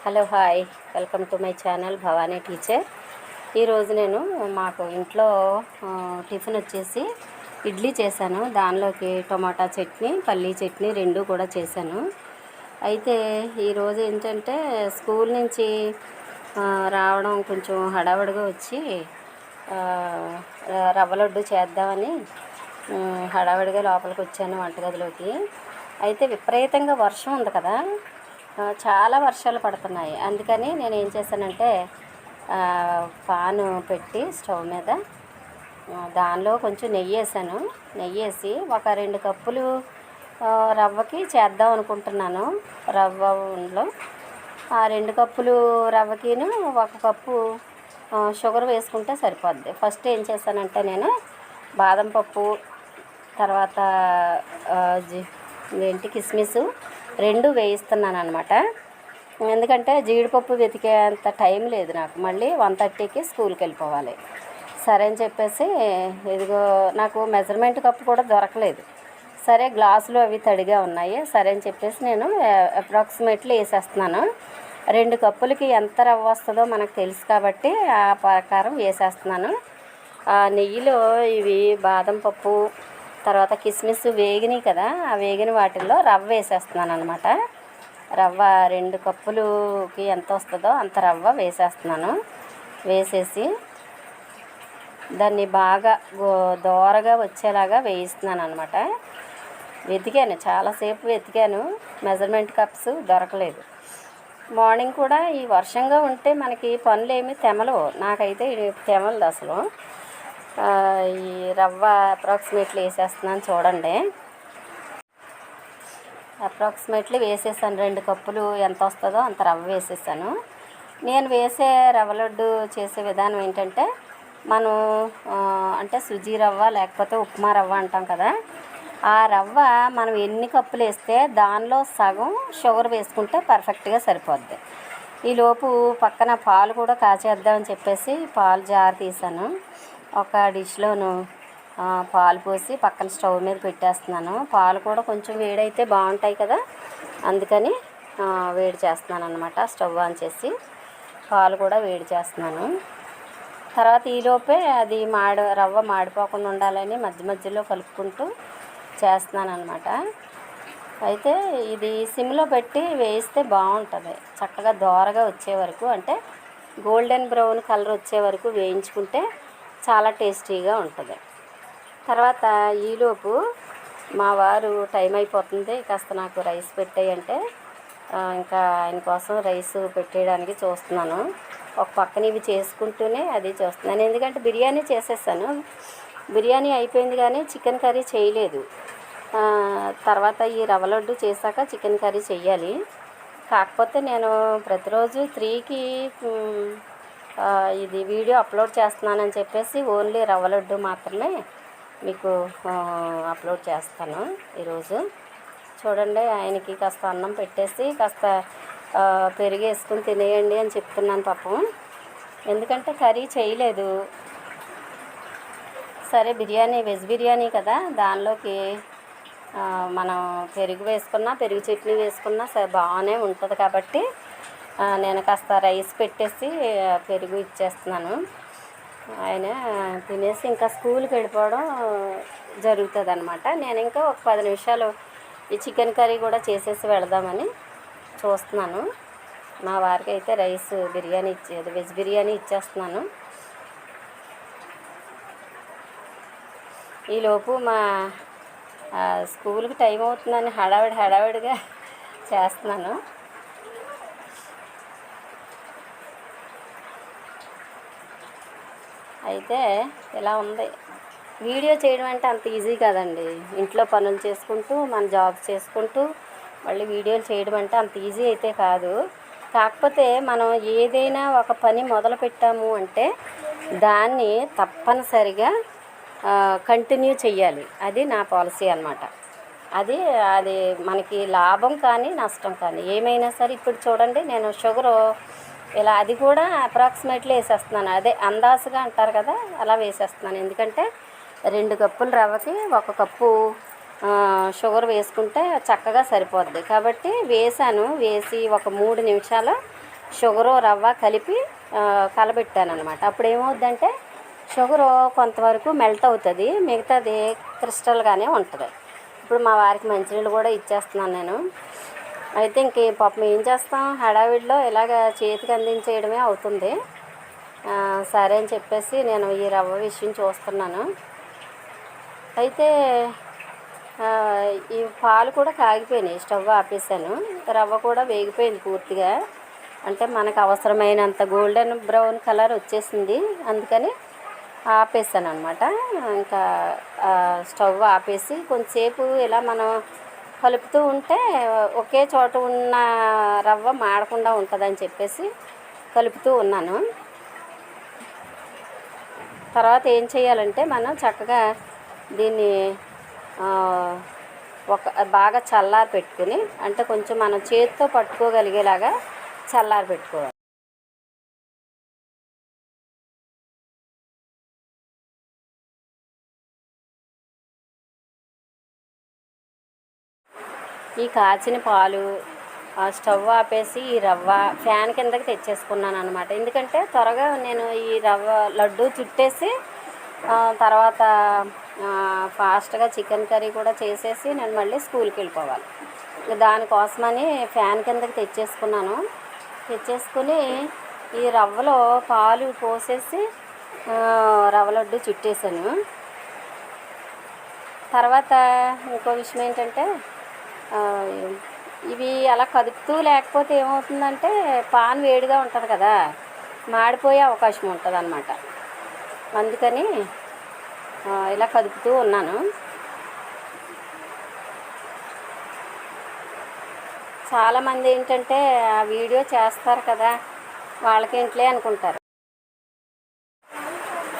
Hello hi, welcome to my channel Bhavani teacher. ఈరోజు నేను మాకు ఇంట్లో టిఫిన్ వచ్చేసి ఇడ్లీ చేశాను. దానిలోకి టొమాటా చట్నీ, పల్లీ చట్నీ రెండు కూడా చేశాను. అయితే ఈరోజు ఏంటంటే స్కూల్ నుంచి రావడం కొంచెం హడావుడిగా వచ్చి రవ్వ లడ్డు చేద్దామని హడావుడిగా లోపలికి వచ్చాను వంటగదిలోకి. అయితే విపరీతంగా వర్షం ఉంది కదా, చాలా వర్షాలు పడుతున్నాయి. అందుకని నేను ఏం చేశానంటే పాను పెట్టి స్టవ్ మీద దానిలో కొంచెం నెయ్యి వేసాను. నెయ్యి వేసి ఒక 2 కప్పులు రవ్వకి చేద్దాం అనుకుంటున్నాను. రవ్వలో ఆ 2 కప్పులు రవ్వకిను 1 కప్పు షుగర్ వేసుకుంటే సరిపోద్ది. ఫస్ట్ ఏం చేశానంటే నేను బాదం పప్పు, తర్వాత కిస్మిస్ రెండు వేయిస్తున్నాను అనమాట. ఎందుకంటే జీడిపప్పు వెతికేంత టైం లేదు నాకు, మళ్ళీ 1:30కి స్కూల్కి వెళ్ళిపోవాలి. సరే అని చెప్పేసి ఇదిగో నాకు మెజర్మెంట్ కప్పు కూడా దొరకలేదు. సరే గ్లాసులు అవి తడిగా ఉన్నాయి. సరే అని చెప్పేసి నేను అప్రాక్సిమేట్లీ వేసేస్తున్నాను. 2 కప్పులకి ఎంత రవ్వ వస్తుందో మనకు తెలుసు కాబట్టి ఆ ప్రకారం వేసేస్తున్నాను. నెయ్యిలో ఇవి బాదం పప్పు, తర్వాత కిస్మిస్ వేగినాయి కదా, ఆ వేగిన వాటిల్లో రవ్వ వేసేస్తున్నాను అనమాట. రవ్వ 2 కప్పులకి ఎంత వస్తుందో అంత రవ్వ వేసేస్తున్నాను. వేసేసి దాన్ని బాగా దోరగా వచ్చేలాగా వేయిస్తున్నాను అనమాట. వెతికాను, చాలాసేపు వెతికాను, మెజర్మెంట్ కప్స్ దొరకలేదు. మార్నింగ్ కూడా ఈ వర్షంగా ఉంటే మనకి పనులు ఏమి తెమలవు, నాకైతే తెమలదు అసలు. ఈ రవ్వ అప్రాక్సిమేట్లీ వేసేస్తున్నాను చూడండి. అప్రాక్సిమేట్లీ వేసేసాను. 2 కప్పులు ఎంత వస్తుందో అంత రవ్వ వేసేసాను. నేను వేసే రవ్వ లడ్డు చేసే విధానం ఏంటంటే మనం అంటే సుజీ రవ్వ లేకపోతే ఉప్మా రవ్వ అంటాం కదా, ఆ రవ్వ మనం ఎన్ని కప్పులు వేస్తే దానిలో సగం షుగర్ వేసుకుంటే పర్ఫెక్ట్గా సరిపోద్ది. ఈలోపు పక్కన పాలు కూడా కాచేద్దామని చెప్పేసి పాలు జార్ తీసాను. ఒక డిష్లోను పాలు పోసి పక్కన స్టవ్ మీద పెట్టేస్తున్నాను. పాలు కూడా కొంచెం వేడైతే బాగుంటాయి కదా, అందుకని వేడి చేస్తున్నాను అనమాట. స్టవ్ ఆన్ చేసి పాలు కూడా వేడి చేస్తున్నాను. తర్వాత ఈలోపే అది రవ్వ మాడిపోకుండా ఉండాలని మధ్య మధ్యలో కలుపుకుంటూ చేస్తున్నాను అనమాట. అయితే ఇది సిమ్లో పెట్టి వేయిస్తే బాగుంటుంది. చక్కగా దోరగా వచ్చే వరకు, అంటే గోల్డెన్ బ్రౌన్ కలర్ వచ్చే వరకు వేయించుకుంటే చాలా టేస్టీగా ఉంటుంది. తర్వాత ఈలోపు మా వారు టైం అయిపోతుంది, కాస్త నాకు రైస్ పెట్టేయంటే ఇంకా ఆయన కోసం రైస్ పెట్టేయడానికి చూస్తున్నాను. ఒక పక్కన ఇవి చేసుకుంటూనే అది చూస్తున్నాను. ఎందుకంటే బిర్యానీ చేసేసాను, బిర్యానీ అయిపోయింది కానీ చికెన్ కర్రీ చేయలేదు. తర్వాత ఈ రవ్వ లడ్డు చేశాక చికెన్ కర్రీ చెయ్యాలి. కాకపోతే నేను ప్రతిరోజు 3కి ఇది వీడియో అప్లోడ్ చేస్తున్నానని చెప్పేసి ఓన్లీ రవ్వ లడ్డు మాత్రమే మీకు అప్లోడ్ చేస్తాను. ఈరోజు చూడండి, ఆయనకి కాస్త అన్నం పెట్టేసి కాస్త పెరుగు వేసుకుని తినేయండి అని చెప్తున్నాను పాపం. ఎందుకంటే కర్రీ చేయలేదు. సరే బిర్యానీ, వెజ్ బిర్యానీ కదా, దానిలోకి మనం పెరుగు వేసుకున్నా పెరుగు చట్నీ వేసుకున్నా సరే బాగానే ఉంటుంది కాబట్టి నేను కాస్త రైస్ పెట్టేసి పెరుగు ఇచ్చేస్తున్నాను. ఆయన తినేసి ఇంకా స్కూల్కి వెళ్ళిపోవడం జరుగుతుంది అనమాట. నేను ఇంకా ఒక 10 నిమిషాలు ఈ చికెన్ కర్రీ కూడా చేసేసి వెళదామని చూస్తున్నాను. మా వారికి అయితే రైస్ బిర్యానీ వెజ్ బిర్యానీ ఇచ్చేస్తున్నాను. ఈలోపు మా స్కూల్కి టైం అవుతుందని హడావిడిగా చేస్తున్నాను. అయితే ఇలా ఉంది. వీడియో చేయడం అంటే అంత ఈజీ కాదండి. ఇంట్లో పనులు చేసుకుంటూ మన జాబ్స్ చేసుకుంటూ మళ్ళీ వీడియోలు చేయడం అంటే అంత ఈజీ అయితే కాదు. కాకపోతే మనం ఏదైనా ఒక పని మొదలు పెట్టాము అంటే దాన్ని తప్పనిసరిగా కంటిన్యూ చెయ్యాలి. అది నా పాలసీ అన్నమాట. అది మనకి లాభం కానీ నష్టం కానీ ఏమైనా సరే. ఇప్పుడు చూడండి, నేను షుగరు ఇలా అది కూడా అప్రాక్సిమేట్లీ వేసేస్తున్నాను. అదే అందాజుగా అంటారు కదా, అలా వేసేస్తున్నాను. ఎందుకంటే 2 కప్పుల రవ్వకి 1 కప్పు షుగర్ వేసుకుంటే చక్కగా సరిపోద్ది కాబట్టి వేసాను. వేసి ఒక 3 నిమిషాలు షుగరు రవ్వ కలిపి కలబెట్టాను అనమాట. అప్పుడు ఏమవుద్దంటే షుగరు కొంతవరకు మెల్ట్ అవుతుంది, మిగతాది క్రిస్టల్గానే ఉంటుంది. ఇప్పుడు మా వారికి మంచినీళ్ళు కూడా ఇచ్చేస్తున్నాను నేను. అయితే ఇంక పాపం ఏం చేస్తాం, హడావిడిలో ఇలాగ చేతికి అందించేయడమే అవుతుంది. సరే అని చెప్పేసి నేను ఈ రవ్వ విషయం చూస్తున్నాను. అయితే ఈ పాలు కూడా కాగిపోయినాయి, స్టవ్ ఆపేసాను. రవ్వ కూడా వేగిపోయింది పూర్తిగా, అంటే మనకు అవసరమైనంత గోల్డెన్ బ్రౌన్ కలర్ వచ్చేసింది. అందుకని ఆపేసాను అనమాట. ఇంకా స్టవ్ ఆపేసి కొంచెంసేపు ఇలా మనం కలుపుతూ ఉంటే ఒకే చోట ఉన్న రవ్వ మాడకుండా ఉంటుందని చెప్పేసి కలుపుతూ ఉన్నాను. తర్వాత ఏం చేయాలంటే మనం చక్కగా దీన్ని బాగా చల్లారి పెట్టుకుని, అంటే కొంచెం మనం చేతితో పట్టుకోగలిగేలాగా చల్లారి పెట్టుకోవాలి. ఈ కాచిన పాలు స్టవ్ ఆపేసి ఈ రవ్వ ఫ్యాన్ కిందకి తెచ్చేసుకున్నాను అనమాట. ఎందుకంటే త్వరగా నేను ఈ రవ్వ లడ్డు చుట్టేసి తర్వాత ఫాస్ట్గా చికెన్ కర్రీ కూడా చేసేసి నేను మళ్ళీ స్కూల్కి వెళ్ళిపోవాలి. దానికోసమని ఫ్యాన్ కిందకి తెచ్చేసుకున్నాను. తెచ్చేసుకుని ఈ రవ్వలో పాలు పోసేసి రవ్వ లడ్డు చుట్టేసాను. తర్వాత ఇంకో విషయం ఏంటంటే ఇవి అలా కదుపుతూ లేకపోతే ఏమవుతుందంటే పాన్ వేడిగా ఉంటుంది కదా, మాడిపోయే అవకాశం ఉంటుంది అన్నమాట. అందుకని ఇలా కదుపుతూ ఉన్నాను. చాలామంది ఏంటంటే ఆ వీడియో చేస్తారు కదా, వాళ్ళకేంట్లే అనుకుంటారు.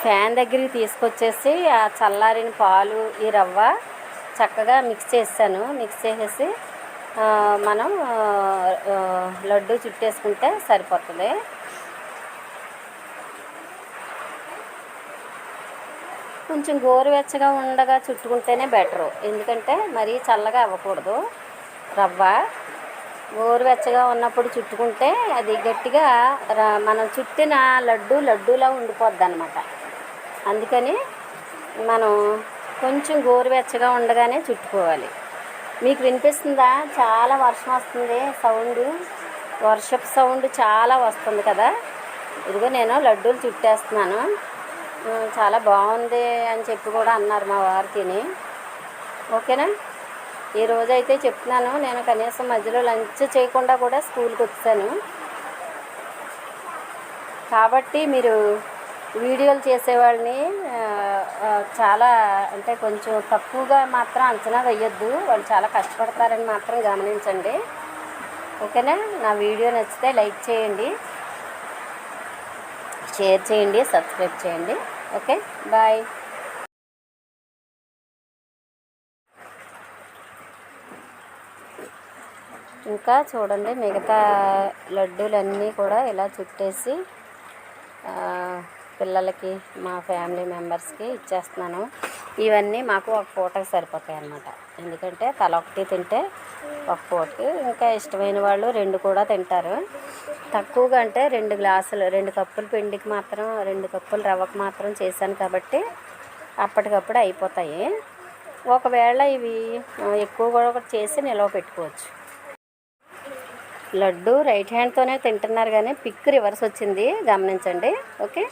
ఫ్యాన్ దగ్గరికి తీసుకొచ్చేసి ఆ చల్లారిన పాలు ఈ రవ్వ చక్కగా మిక్స్ చేసాను. మిక్స్ చేసేసి మనం లడ్డు చుట్టేసుకుంటే సరిపోతుంది. కొంచెం గోరువెచ్చగా ఉండగా చుట్టుకుంటేనే బెటరు, ఎందుకంటే మరీ చల్లగా అవ్వకూడదు. రవ్వ గోరువెచ్చగా ఉన్నప్పుడు చుట్టుకుంటే అది గట్టిగా మనం చుట్టిన లడ్డూలా ఉండిపోద్ది అన్నమాట. అందుకని మనం కొంచెం గోరువెచ్చగా ఉండగానే చుట్టుకోవాలి. మీకు వినిపిస్తుందా? చాలా వర్షం వస్తుంది, సౌండ్, వర్షపు సౌండ్ చాలా వస్తుంది కదా. ఇదిగో నేను లడ్డూలు చుట్టేస్తున్నాను. చాలా బాగుంది అని చెప్పి కూడా అన్నారు మా వారు తిని. ఓకేనా? ఈరోజైతే చెప్తున్నాను, నేను కనీసం మధ్యలో లంచ్ చేయకుండా కూడా స్కూల్కి వచ్చాను. కాబట్టి మీరు వీడియోలు చేసేవాళ్ళని చాలా అంటే కొంచెం తక్కువగా మాత్రం అంచనా వేయొద్దు, వాళ్ళు చాలా కష్టపడతారని మాత్రం గమనించండి. ఓకేనా? నా వీడియో నచ్చితే లైక్ చేయండి, షేర్ చేయండి, సబ్స్క్రైబ్ చేయండి. Okay, bye. ఇంకా చూడండి, మిగతా లడ్డూలన్నీ కూడా ఇలా చుట్టేసి పిల్లలకి, మా ఫ్యామిలీ మెంబర్స్కి ఇచ్చేస్తున్నాను. ఇవన్నీ మాకు ఒక పూటకి సరిపోతాయి అన్నమాట. ఎందుకంటే తల ఒకటి తింటే ఒక పూటకి, ఇంకా ఇష్టమైన వాళ్ళు 2 కూడా తింటారు. తక్కువగా అంటే 2 గ్లాసులు, 2 కప్పుల పిండికి మాత్రం, 2 కప్పుల రవ్వకు మాత్రం చేశాను కాబట్టి అప్పటికప్పుడు అయిపోతాయి. ఒకవేళ ఇవి ఎక్కువ కూడా చేసి నిల్వ పెట్టుకోవచ్చు. లడ్డు రైట్ హ్యాండ్తోనే తింటున్నారు కానీ పిక్ రివర్స్ వచ్చింది, గమనించండి. ఓకే.